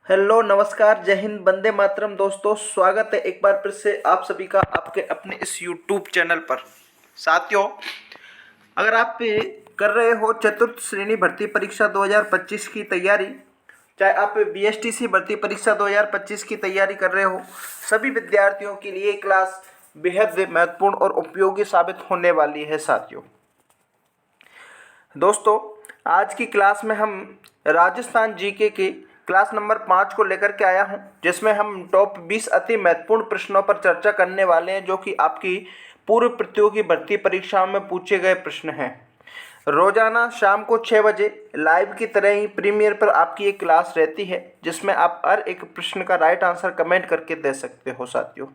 Hello, नमस्कार, जय हिंद, वंदे मातरम। दोस्तों, स्वागत है एक बार फिर से आप सभी का आपके अपने इस यूट्यूब चैनल पर। साथियों, अगर आप कर रहे हो चतुर्थ श्रेणी भर्ती परीक्षा 2025 की तैयारी, चाहे आप बीएसटीसी भर्ती परीक्षा 2025 की तैयारी कर रहे हो, सभी विद्यार्थियों के लिए क्लास बेहद महत्वपूर्ण और उपयोगी साबित होने वाली है। साथियों, दोस्तों, आज की क्लास में हम राजस्थान जीके के क्लास नंबर 5 को लेकर के आया हूं, जिसमें हम टॉप 20 अति महत्वपूर्ण प्रश्नों पर चर्चा करने वाले हैं, जो कि आपकी पूर्व प्रतियोगी भर्ती परीक्षाओं में पूछे गए प्रश्न हैं। रोजाना शाम को 6 बजे लाइव की तरह ही प्रीमियर पर आपकी एक क्लास रहती है, जिसमें आप हर एक प्रश्न का राइट आंसर कमेंट करके दे सकते हो। साथियों,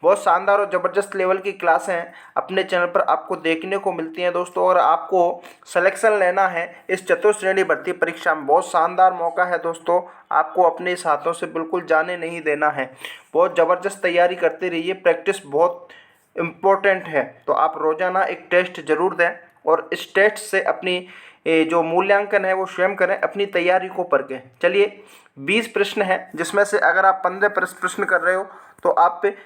बहुत शानदार और ज़बरदस्त लेवल की क्लासें हैं अपने चैनल पर आपको देखने को मिलती हैं दोस्तों। और आपको सिलेक्शन लेना है इस चतुर्थ श्रेणी भर्ती परीक्षा में, बहुत शानदार मौका है दोस्तों। आपको अपने इस हाथों से बिल्कुल जाने नहीं देना है। बहुत ज़बरदस्त तैयारी करते रहिए, प्रैक्टिस बहुत इम्पोर्टेंट है। तो आप रोज़ाना एक टेस्ट ज़रूर दें और इस टेस्ट से अपनी जो मूल्यांकन है वो स्वयं करें, अपनी तैयारी को परखें। चलिए, 20 प्रश्न हैं, जिसमें से अगर आप 15 प्रश्न कर रहे हो तो आप पे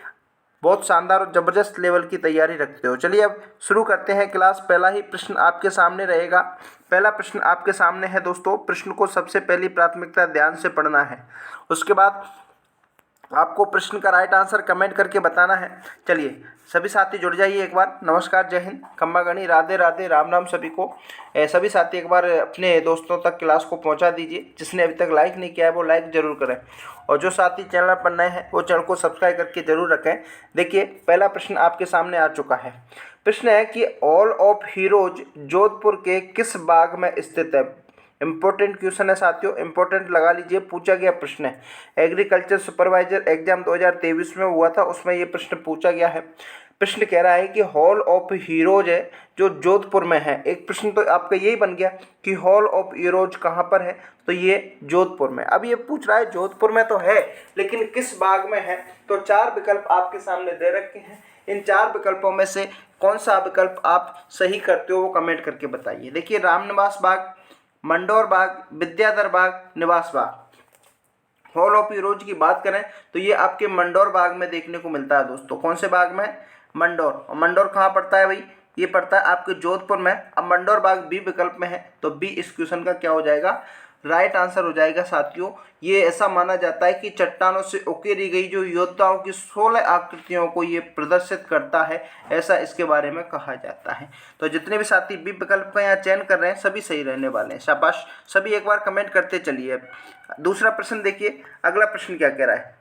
बहुत शानदार और ज़बरदस्त लेवल की तैयारी रखते हो। चलिए, अब शुरू करते हैं क्लास। पहला ही प्रश्न आपके सामने रहेगा। पहला प्रश्न आपके सामने है दोस्तों। प्रश्न को सबसे पहली प्राथमिकता ध्यान से पढ़ना है, उसके बाद आपको प्रश्न का राइट आंसर कमेंट करके बताना है। चलिए, सभी साथी जुड़ जाइए एक बार। नमस्कार, जय हिंद, खम्मा गणी, राधे राधे, राम राम सभी को। सभी साथी एक बार अपने दोस्तों तक क्लास को पहुंचा दीजिए। जिसने अभी तक लाइक नहीं किया है वो लाइक जरूर करें, और जो साथी चैनल पर नए हैं वो चैनल को सब्सक्राइब करके जरूर रखें। देखिए, पहला प्रश्न आपके सामने आ चुका है। प्रश्न है कि ऑल ऑफ हीरोज जोधपुर के किस बाग में स्थित है। इंपॉर्टेंट क्वेश्चन है साथियों, इंपॉर्टेंट लगा लीजिए, पूछा गया प्रश्न है। एग्रीकल्चर सुपरवाइजर एग्जाम 2023 में हुआ था, उसमें ये प्रश्न पूछा गया है। प्रश्न कह रहा है कि हॉल ऑफ हीरोज है जो जोधपुर में है। एक प्रश्न तो आपका यही बन गया कि हॉल ऑफ हीरोज कहाँ पर है, तो ये जोधपुर में। अब ये पूछ रहा है जोधपुर में तो है, लेकिन किस बाग में है। तो 4 विकल्प आपके सामने दे रखे हैं। इन 4 विकल्पों में से कौन सा विकल्प आप सही करते हो वो कमेंट करके बताइए। देखिए, रामनिवास बाग, मंडोर बाग, विद्याधर बाग, निवास बाग। हॉल ऑफ हीरोज की बात करें तो ये आपके मंडोर बाग में देखने को मिलता है दोस्तों। कौन से बाग में? मंडोर। और मंडोर कहाँ पड़ता है भाई? ये पड़ता है आपके जोधपुर में। अब मंडोर बाग बी विकल्प में है, तो बी इस क्वेश्चन का क्या हो जाएगा? राइट आंसर हो जाएगा साथियों। ये ऐसा माना जाता है कि चट्टानों से उकेरी गई जो योद्धाओं की 16 आकृतियों को ये प्रदर्शित करता है, ऐसा इसके बारे में कहा जाता है। तो जितने भी साथी बी विकल्प का यहाँ चयन कर रहे हैं सभी सही रहने वाले हैं। शाबाश, सभी एक बार कमेंट करते चलिए। दूसरा प्रश्न देखिए, अगला प्रश्न क्या कह रहा है।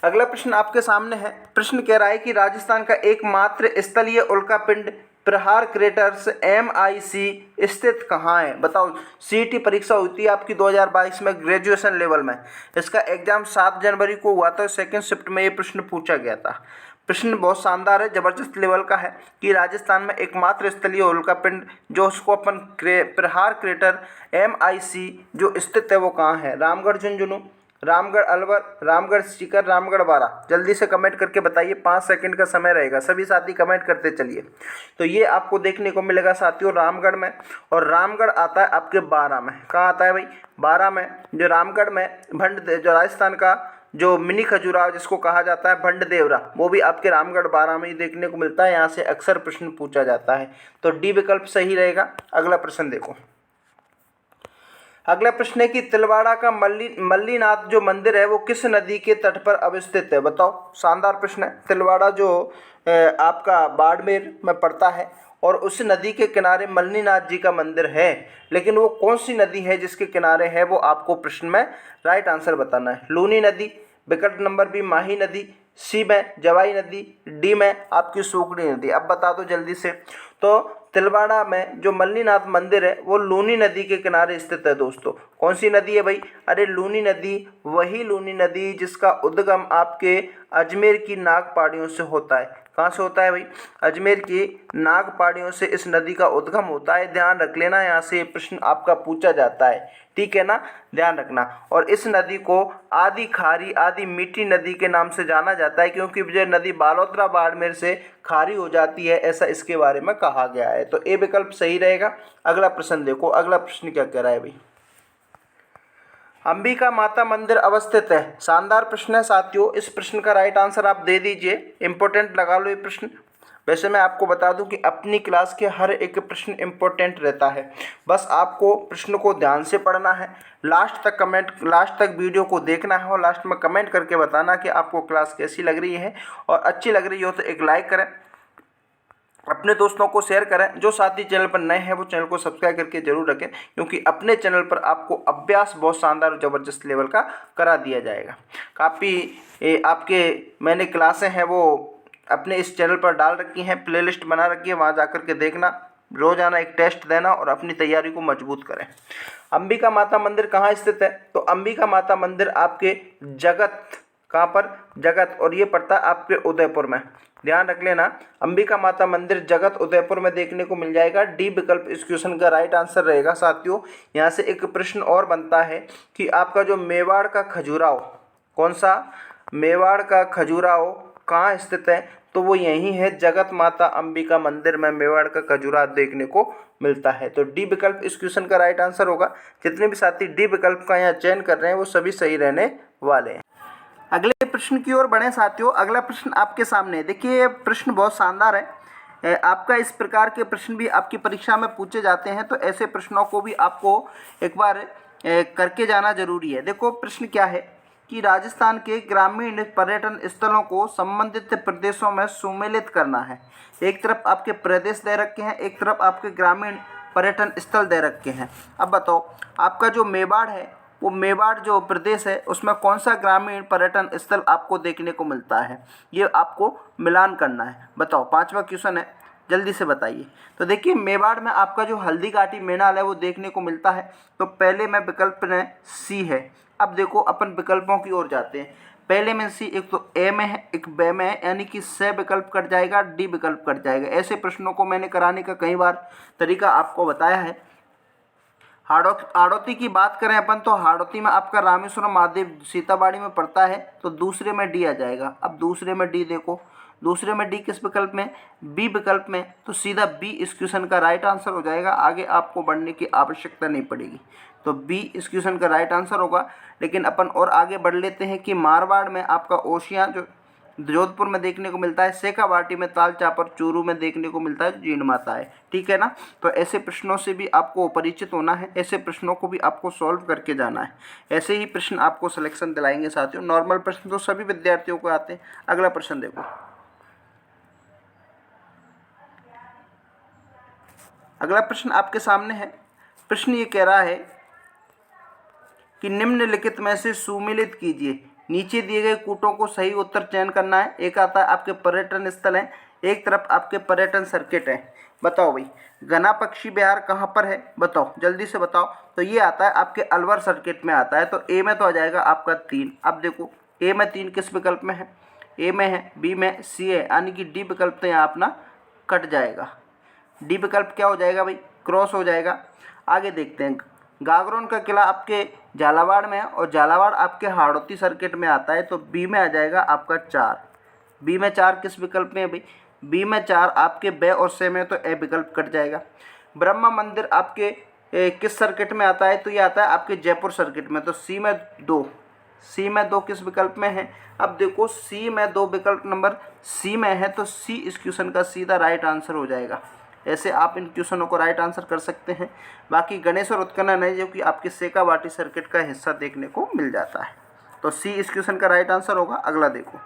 अगला प्रश्न आपके सामने है। प्रश्न कह रहा है कि राजस्थान का एकमात्र स्थलीय उल्कापिंड प्रहार क्रेटर्स MIC स्थित कहाँ है। बताओ, CET परीक्षा होती है आपकी 2022 में ग्रेजुएशन लेवल में। इसका एग्जाम 7 जनवरी को हुआ था, 2nd शिफ्ट में ये प्रश्न पूछा गया था। प्रश्न बहुत शानदार है, जबरदस्त लेवल का है कि राजस्थान में एकमात्र स्थलीय उल्कापिंड जो उसको अपन प्रहार क्रेटर MIC जो स्थित है वो कहाँ है। रामगढ़ झुंझुनू, रामगढ़ अलवर, रामगढ़ सीकर, रामगढ़ बारा। जल्दी से कमेंट करके बताइए, 5 सेकंड का समय रहेगा। सभी साथी कमेंट करते चलिए। तो ये आपको देखने को मिलेगा साथियों रामगढ़ में, और रामगढ़ आता है आपके बारा में। कहाँ आता है भाई? बारा में। जो रामगढ़ में जो राजस्थान का जो मिनी खजुराहो जिसको कहा जाता है भंड देवरा, वो भी आपके रामगढ़ बारा में ही देखने को मिलता है। यहाँ से अक्सर प्रश्न पूछा जाता है, तो डी विकल्प सही रहेगा। अगला प्रश्न देखो। अगला प्रश्न है कि तिलवाड़ा का मल्लीनाथ जो मंदिर है वो किस नदी के तट पर अवस्थित है। बताओ, शानदार प्रश्न है। तिलवाड़ा जो आपका बाड़मेर में पड़ता है, और उस नदी के किनारे मल्लीनाथ जी का मंदिर है, लेकिन वो कौन सी नदी है जिसके किनारे है वो आपको प्रश्न में राइट आंसर बताना है। लूनी नदी, विकल्प नंबर बी माही नदी, सी में जवाई नदी, डी में आपकी सूखड़ी नदी। अब बता दो जल्दी से। तो तिलवाड़ा में जो मल्लीनाथ मंदिर है वो लूनी नदी के किनारे स्थित है दोस्तों। कौन सी नदी है भाई? अरे लूनी नदी, वही लूनी नदी जिसका उद्गम आपके अजमेर की नाग पहाड़ियों से होता है। कहाँ से होता है भाई? अजमेर की नाग पहाड़ियों से इस नदी का उद्गम होता है। ध्यान रख लेना, यहाँ से प्रश्न आपका पूछा जाता है, ठीक है ना, ध्यान रखना। और इस नदी को आदि खारी, आदि मीठी नदी के नाम से जाना जाता है, क्योंकि जो नदी बालोतरा बाड़मेर से खारी हो जाती है, ऐसा इसके बारे में कहा गया है। तो ए विकल्प सही रहेगा। अगला प्रश्न देखो, अगला प्रश्न क्या कह रहा है भाई। अंबिका माता मंदिर अवस्थित है? शानदार प्रश्न है साथियों। इस प्रश्न का राइट आंसर आप दे दीजिए। इंपॉर्टेंट लगा लो ये प्रश्न। वैसे मैं आपको बता दूं कि अपनी क्लास के हर एक प्रश्न इंपॉर्टेंट रहता है, बस आपको प्रश्न को ध्यान से पढ़ना है, लास्ट तक वीडियो को देखना है और लास्ट में कमेंट करके बताना कि आपको क्लास कैसी लग रही है। और अच्छी लग रही हो तो एक लाइक करें, अपने दोस्तों को शेयर करें। जो साथी चैनल पर नए हैं वो चैनल को सब्सक्राइब करके जरूर रखें, क्योंकि अपने चैनल पर आपको अभ्यास बहुत शानदार और ज़बरदस्त लेवल का करा दिया जाएगा। काफ़ी आपके मैंने क्लासें हैं वो अपने इस चैनल पर डाल रखी हैं, प्लेलिस्ट बना रखी है, वहाँ जा कर के देखना, रोज़ाना एक टेस्ट देना और अपनी तैयारी को मजबूत करें। अंबिका माता मंदिर कहाँ स्थित है? तो अंबिका माता मंदिर आपके जगत, कहाँ पर? जगत, और ये पड़ता है आपके उदयपुर में। ध्यान रख लेना, अंबिका माता मंदिर जगत उदयपुर में देखने को मिल जाएगा। डी विकल्प इस क्वेश्चन का राइट आंसर रहेगा साथियों। यहाँ से एक प्रश्न और बनता है कि आपका जो मेवाड़ का खजुराहो, कौन सा? मेवाड़ का खजुराहो कहाँ स्थित है? तो वो यही है, जगत माता अंबिका मंदिर में मेवाड़ का खजुराहो देखने को मिलता है। तो डी विकल्प इस क्वेश्चन का राइट आंसर होगा। जितने भी साथी डी विकल्प का यहाँ चयन कर रहे हैं वो सभी सही रहने वाले हैं। अगले प्रश्न की ओर बढ़ें साथियों। अगला प्रश्न आपके सामने, देखिए ये प्रश्न बहुत शानदार है। आपका इस प्रकार के प्रश्न भी आपकी परीक्षा में पूछे जाते हैं, तो ऐसे प्रश्नों को भी आपको एक बार करके जाना जरूरी है। देखो प्रश्न क्या है कि राजस्थान के ग्रामीण पर्यटन स्थलों को संबंधित प्रदेशों में सुमेलित करना है। एक तरफ आपके प्रदेश दे रखे हैं, एक तरफ आपके ग्रामीण पर्यटन स्थल दे रखे हैं। अब बताओ आपका जो मेवाड़ है, वो मेवाड़ जो प्रदेश है उसमें कौन सा ग्रामीण पर्यटन स्थल आपको देखने को मिलता है, ये आपको मिलान करना है। बताओ, पांचवा क्वेश्चन है, जल्दी से बताइए। तो देखिए मेवाड़ में आपका जो हल्दी घाटी मेनाल है वो देखने को मिलता है। तो पहले में विकल्प में सी है। अब देखो अपन विकल्पों की ओर जाते हैं। पहले में सी, एक तो ए में है, एक बे में है, यानी कि से विकल्प कट जाएगा, डी विकल्प कट जाएगा। ऐसे प्रश्नों को मैंने कराने का कई बार तरीका आपको बताया है। हाड़ौती की बात करें अपन, तो हाड़ौती में आपका रामेश्वरम महादेव सीताबाड़ी में पड़ता है, तो दूसरे में डी आ जाएगा। अब दूसरे में डी देखो, दूसरे में डी किस विकल्प में? बी विकल्प में। तो सीधा बी इस क्वेश्चन का राइट आंसर हो जाएगा। आगे आपको बढ़ने की आवश्यकता नहीं पड़ेगी, तो बी इस क्वेश्चन का राइट आंसर होगा। लेकिन अपन और आगे बढ़ लेते हैं कि मारवाड़ में आपका ओशियाँ जो जोधपुर में देखने को मिलता है, शेखावाटी में ताल चापर, चूरू में देखने को मिलता है जीण माता है। ठीक है ना? तो ऐसे प्रश्नों से भी आपको परिचित होना है, ऐसे प्रश्नों को भी आपको सॉल्व करके जाना है। ऐसे ही प्रश्न आपको सिलेक्शन दिलाएंगे साथियों। नॉर्मल प्रश्न तो सभी विद्यार्थियों को आते हैं। अगला प्रश्न देखो, अगला प्रश्न आपके सामने है। प्रश्न ये कह रहा है कि निम्नलिखित में से सुमेलित कीजिए, नीचे दिए गए कूटों को सही उत्तर चयन करना है। एक आता है आपके पर्यटन स्थल हैं, एक तरफ आपके पर्यटन सर्किट हैं। बताओ भाई, घना पक्षी विहार कहाँ पर है? बताओ, जल्दी से बताओ। तो ये आता है आपके अलवर सर्किट में आता है। तो ए में तो आ जाएगा आपका 3। अब देखो ए में 3 किस विकल्प में है? ए में है, बी में, सी है, यानी कि डी विकल्प तो यहाँ अपना कट जाएगा। डी विकल्प क्या हो जाएगा भाई? क्रॉस हो जाएगा। आगे देखते हैं, गागरोन का किला आपके झालावाड़ में है और झालावाड़ आपके हाड़ौती सर्किट में आता है। तो बी में आ जाएगा आपका 4। बी में 4 किस विकल्प में है भाई? बी में 4 आपके बे और से में, तो ए विकल्प कट जाएगा। ब्रह्मा मंदिर आपके किस सर्किट में आता है? तो ये आता है आपके जयपुर सर्किट में। तो सी में 2, सी में 2 किस विकल्प में है? अब देखो सी में 2 विकल्प नंबर सी में है, तो सी इस क्वेश्चन का सीधा राइट आंसर हो जाएगा। ऐसे आप इन क्वेश्चनों को राइट आंसर कर सकते हैं। बाकी गणेश और उत्खनन है जो कि आपके शेखावाटी सर्किट का हिस्सा देखने को मिल जाता है। तो सी इस क्वेश्चन का राइट आंसर होगा। अगला देखो,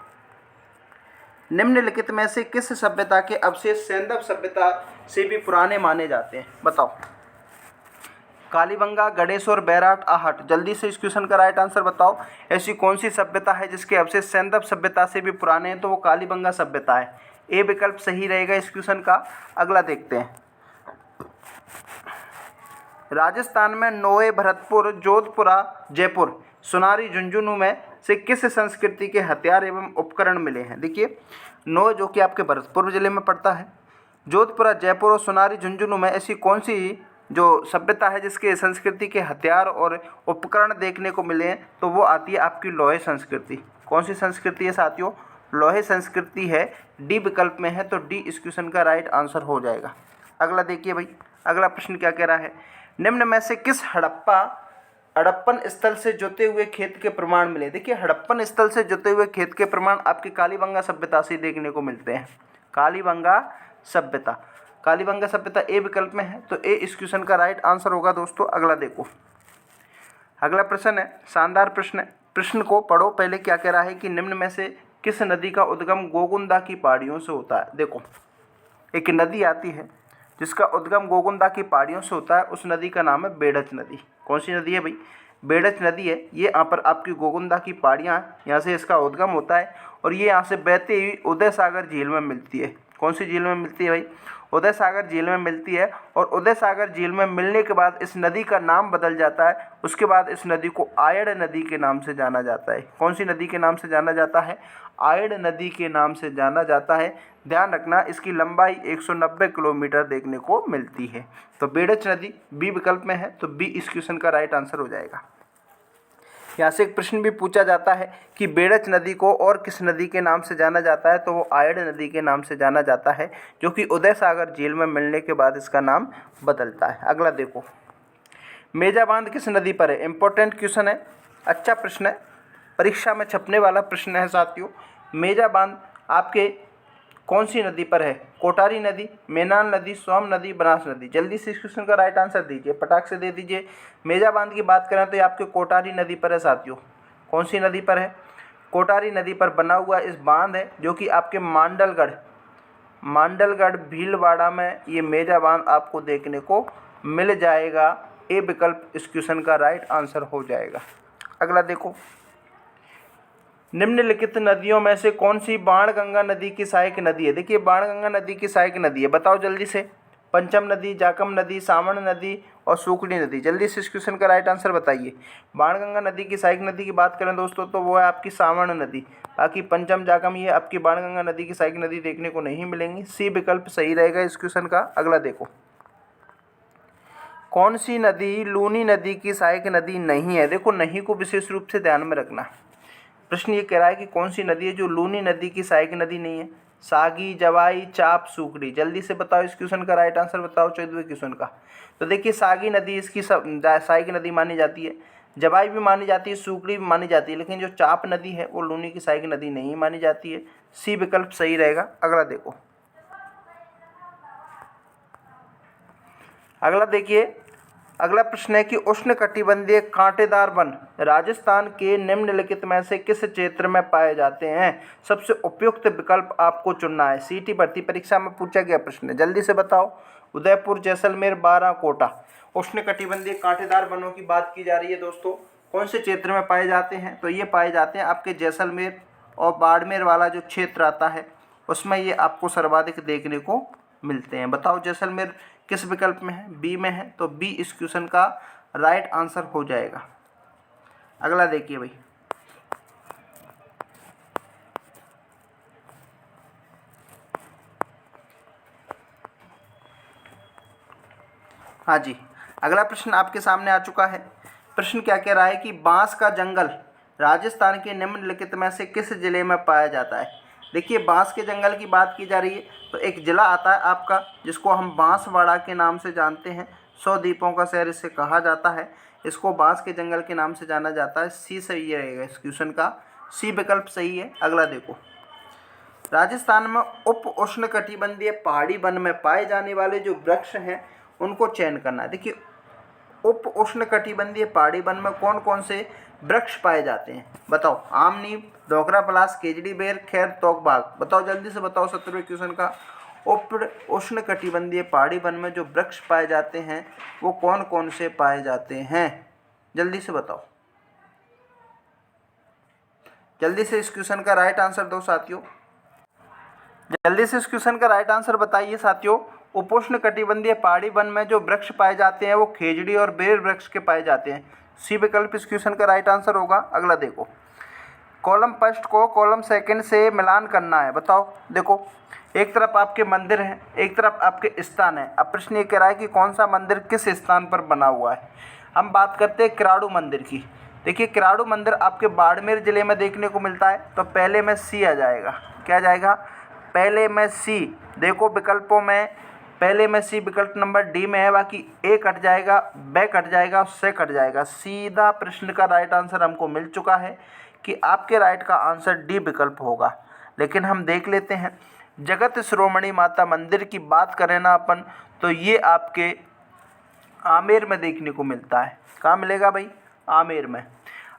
निम्नलिखित में से किस सभ्यता के अवशेष सैंधव सभ्यता से भी पुराने माने जाते हैं? बताओ, कालीबंगा, गणेशोर, बैराट, आहट। जल्दी से इस क्वेश्चन का राइट आंसर बताओ। ऐसी कौन सी सभ्यता है जिसके अवशेष सैंधव सभ्यता से भी पुराने हैं? तो वो कालीबंगा सभ्यता है। ए विकल्प सही रहेगा इस क्वेश्चन का। अगला देखते हैं, राजस्थान में नोए, भरतपुर, जोधपुरा, जयपुर, सोनारी, झुंझुनू में से किस संस्कृति के हथियार एवं उपकरण मिले हैं? देखिए नोए जो कि आपके भरतपुर जिले में पड़ता है, जोधपुरा, जयपुर और सोनारी, झुंझुनू में ऐसी कौन सी जो सभ्यता है जिसके संस्कृति के हथियार और उपकरण देखने को मिले हैं? तो वो आती है आपकी लोहे संस्कृति। कौन सी संस्कृति है साथियों? लोहे संस्कृति है। डी विकल्प में है, तो डी इस क्वेश्चन का राइट आंसर हो जाएगा। अगला देखिए भाई, अगला प्रश्न क्या कह रहा है, निम्न में से किस हड़प्पा हड़प्पन स्थल से जुते हुए खेत के प्रमाण मिले। देखिए हड़प्पन स्थल से जुते हुए खेत के प्रमाण आपकी कालीबंगा सभ्यता से देखने को मिलते हैं। कालीबंगा सभ्यता, कालीबंगा सभ्यता ए विकल्प में है, तो ए इस क्वेश्चन का राइट आंसर होगा दोस्तों। अगला देखो, अगला प्रश्न है, शानदार प्रश्न है, प्रश्न को पढ़ो पहले। क्या कह रहा है कि निम्न में से किस नदी का उद्गम गोगुंदा की पहाड़ियों से होता है। देखो एक नदी आती है जिसका उद्गम गोगुंदा की पहाड़ियों से होता है, उस नदी का नाम है बेड़च नदी। कौन सी नदी है भाई? बेड़च नदी है। ये यहाँ पर आपकी गोगुंदा की पहाड़ियाँ, यहाँ से इसका उद्गम होता है और ये यहाँ से बहती हुई उदय सागर झील में मिलती है। कौन सी झील में मिलती है भाई? उदय सागर झील में मिलती है। और उदय सागर झील में मिलने के बाद इस नदी का नाम बदल जाता है। उसके बाद इस नदी को आयड़ नदी के नाम से जाना जाता है। कौन सी नदी के नाम से जाना जाता है? आयड़ नदी के नाम से जाना जाता है। ध्यान रखना, इसकी लंबाई 190 किलोमीटर देखने को मिलती है। तो बेड़च नदी बी विकल्प में है, तो बी इस क्वेश्चन का राइट आंसर हो जाएगा। यहाँ से एक प्रश्न भी पूछा जाता है कि बेड़च नदी को और किस नदी के नाम से जाना जाता है, तो वो आयड़ नदी के नाम से जाना जाता है, जो कि उदय सागर झील में मिलने के बाद इसका नाम बदलता है। अगला देखो, मेजा बांध किस नदी पर है? इंपॉर्टेंट क्वेश्चन है, अच्छा प्रश्न है, परीक्षा में छपने वाला प्रश्न है साथियों। मेजा बांध आपके कौन सी नदी पर है? कोटारी नदी, मेनान नदी, सोम नदी, बनास नदी। जल्दी से इस क्वेश्चन का राइट आंसर दीजिए, पटाख से दे दीजिए। मेजा बांध की बात करें तो ये आपके कोटारी नदी पर है साथियों। कौन सी नदी पर है? कोटारी नदी पर बना हुआ इस बांध है, जो कि आपके मांडलगढ़ भीलवाड़ा में ये मेजा बांध आपको देखने को मिल जाएगा। ए विकल्प इस क्वेश्चन का राइट आंसर हो जाएगा। अगला देखो, निम्नलिखित नदियों में से कौन सी बाणगंगा नदी की सहायक नदी है? देखिए बाणगंगा नदी की सहायक नदी है, बताओ जल्दी से। पंचम नदी, जाकम नदी, सावण नदी और सूखड़ी नदी। जल्दी से इस क्वेश्चन का राइट आंसर बताइए। बाणगंगा नदी की सहायक नदी की बात करें दोस्तों, तो वो है आपकी सावण नदी। बाकी पंचम, जाकम ये आपकी बाणगंगा नदी की सहायक नदी देखने को नहीं मिलेंगी। सी विकल्प सही रहेगा इस क्वेश्चन का। अगला देखो, कौन सी नदी लूनी नदी की सहायक नदी नहीं है? देखो नहीं को विशेष रूप से ध्यान में रखना। प्रश्न ये कह रहा है कि कौन सी नदी है जो लूनी नदी की सहायक नदी नहीं है? सागी, जवाई, चाप, सूखड़ी। जल्दी से बताओ इस क्वेश्चन का राइट आंसर बताओ 14वें क्वेश्चन का। तो देखिए सागी नदी इसकी सहायक नदी मानी जाती है, जवाई भी मानी जाती है, सूखड़ी भी मानी जाती है, लेकिन जो चाप नदी है वो लूनी की सहायक नदी नहीं मानी जाती है। सी विकल्प सही रहेगा। अगला देखो, अगला देखिए, अगला प्रश्न है कि उष्णकटिबंधीय कांटेदार वन राजस्थान के निम्नलिखित में से किस क्षेत्र में पाए जाते हैं? सबसे उपयुक्त विकल्प आपको चुनना है। सीटी भर्ती परीक्षा में पूछा गया प्रश्न है, जल्दी से बताओ। उदयपुर, जैसलमेर, बारां, कोटा। उष्णकटिबंधीय कांटेदार वनों की बात की जा रही है दोस्तों। कौन से क्षेत्र में पाए जाते हैं? तो ये पाए जाते हैं आपके जैसलमेर और बाड़मेर वाला जो क्षेत्र आता है उसमें ये आपको सर्वाधिक देखने को मिलते हैं। बताओ जैसलमेर किस विकल्प में है? बी में है, तो बी इस क्वेश्चन का राइट आंसर हो जाएगा। अगला देखिए भाई, हाँ जी, अगला प्रश्न आपके सामने आ चुका है। प्रश्न क्या कह रहा है कि बांस का जंगल राजस्थान के निम्नलिखित में से किस जिले में पाया जाता है? देखिए बांस के जंगल की बात की जा रही है, तो एक जिला आता है आपका जिसको हम बांसवाड़ा के नाम से जानते हैं। 100 द्वीपों का शहर इसे कहा जाता है। इसको बांस के जंगल के नाम से जाना जाता है। सी सही रहेगा इस क्वेश्चन का। सी विकल्प सही है। अगला देखो, राजस्थान में उप उष्णकटिबंधीय पहाड़ी वन में पाए जाने वाले जो वृक्ष हैं उनको चयन करना है। देखिए उप उष्णकटिबंधीय पहाड़ी वन में कौन कौन से वृक्ष पाए जाते हैं? बताओ। आम, नीम, डोगरा पलास, केजड़ी बेर, खैर, तोक बाग। बताओ जल्दी से बताओ 17वें क्वेश्चन का। उप उष्णकटिबंधीय पहाड़ी वन में जो वृक्ष पाए जाते हैं वो कौन कौन से पाए जाते हैं? जल्दी से बताओ, जल्दी से इस क्वेश्चन का राइट आंसर दो साथियों। जल्दी से इस क्वेश्चन का राइट आंसर बताइए साथियों। उपोष्णकटिबंधीय पहाड़ी वन में जो वृक्ष पाए जाते हैं वो खेजड़ी और बेर वृक्ष के पाए जाते हैं। सी विकल्प इस क्वेश्चन का राइट आंसर होगा। अगला देखो, कॉलम फर्स्ट को कॉलम सेकंड से मिलान करना है। बताओ। देखो एक तरफ आपके मंदिर हैं, एक तरफ आपके स्थान है। अब प्रश्न ये कह रहा है कि कौन सा मंदिर किस स्थान पर बना हुआ है। हम बात करते हैं किराड़ू मंदिर की। देखिए किराड़ू मंदिर आपके बाड़मेर जिले में देखने को मिलता है, तो पहले में सी आ जाएगा। क्या आ जाएगा? पहले में सी। देखो विकल्पों में पहले में सी विकल्प नंबर डी में है, बाकी ए कट जाएगा, ब कट जाएगा और से कट जाएगा। सीधा प्रश्न का राइट आंसर हमको मिल चुका है कि आपके राइट का आंसर डी विकल्प होगा। लेकिन हम देख लेते हैं, जगत शिरोमणि माता मंदिर की बात करें ना अपन, तो ये आपके आमेर में देखने को मिलता है। कहाँ मिलेगा भाई? आमेर में।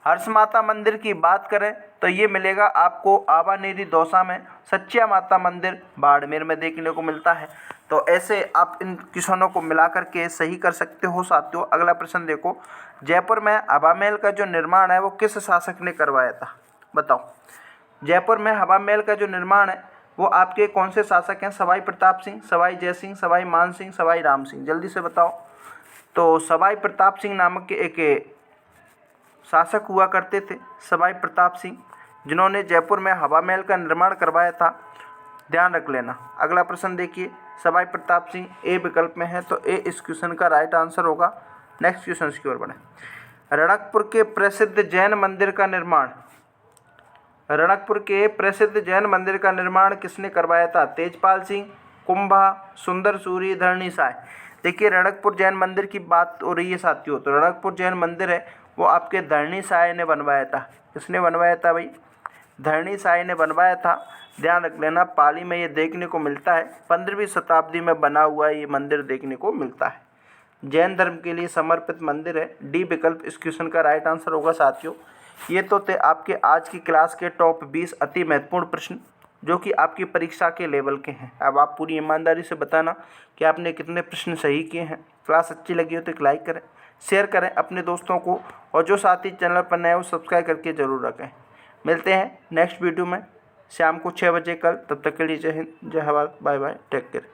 हर्ष माता मंदिर की बात करें तो ये मिलेगा आपको आवानेरी दौसा में। सच्चिया माता मंदिर बाड़मेर में देखने को मिलता है। तो ऐसे आप इन क्वेश्चनों को मिला करके सही कर सकते हो साथियों। अगला प्रश्न देखो, जयपुर में हवा महल का जो निर्माण है वो किस शासक ने करवाया था? बताओ। जयपुर में हवा महल का जो निर्माण है वो आपके कौन से शासक हैं? सवाई प्रताप सिंह, सवाई जय सिंह, सवाई मान सिंह, सवाई राम सिंह। जल्दी से बताओ। तो सवाई प्रताप सिंह नामक के एक शासक हुआ करते थे, सवाई प्रताप सिंह, जिन्होंने जयपुर में हवा महल का निर्माण करवाया था। ध्यान रख लेना। अगला प्रश्न देखिए, सवाई प्रताप सिंह ए विकल्प में है, तो ए इस क्वेश्चन का राइट आंसर होगा। नेक्स्ट क्वेश्चन की ओर बढ़े। रणकपुर के प्रसिद्ध जैन मंदिर का निर्माण, रणकपुर के प्रसिद्ध जैन मंदिर का निर्माण किसने करवाया था? तेजपाल सिंह, कुंभा, सुंदर सूरी, धरणी साय। देखिए, रणकपुर जैन मंदिर की बात हो रही है साथियों, तो रणकपुर जैन मंदिर है वो आपके धरणी साय ने बनवाया था। किसने बनवाया था भाई? धरणी साय ने बनवाया था। ध्यान रख लेना, पाली में ये देखने को मिलता है। 15वीं शताब्दी में बना हुआ ये मंदिर देखने को मिलता है। जैन धर्म के लिए समर्पित मंदिर है। डी विकल्प इस क्वेश्चन का राइट आंसर होगा साथियों। ये तो थे आपके आज की क्लास के टॉप 20 अति महत्वपूर्ण प्रश्न जो कि आपकी परीक्षा के लेवल के हैं। अब आप पूरी ईमानदारी से बताना कि आपने कितने प्रश्न सही किए हैं। क्लास अच्छी लगी हो तो एक लाइक करें, शेयर करें अपने दोस्तों को, और जो साथी चैनल पर नए हो सब्सक्राइब करके ज़रूर रखें। मिलते हैं नेक्स्ट वीडियो में शाम को 6 बजे कल। तब तक के लिए जय हिंद, जय Bharat, bye bye, take care.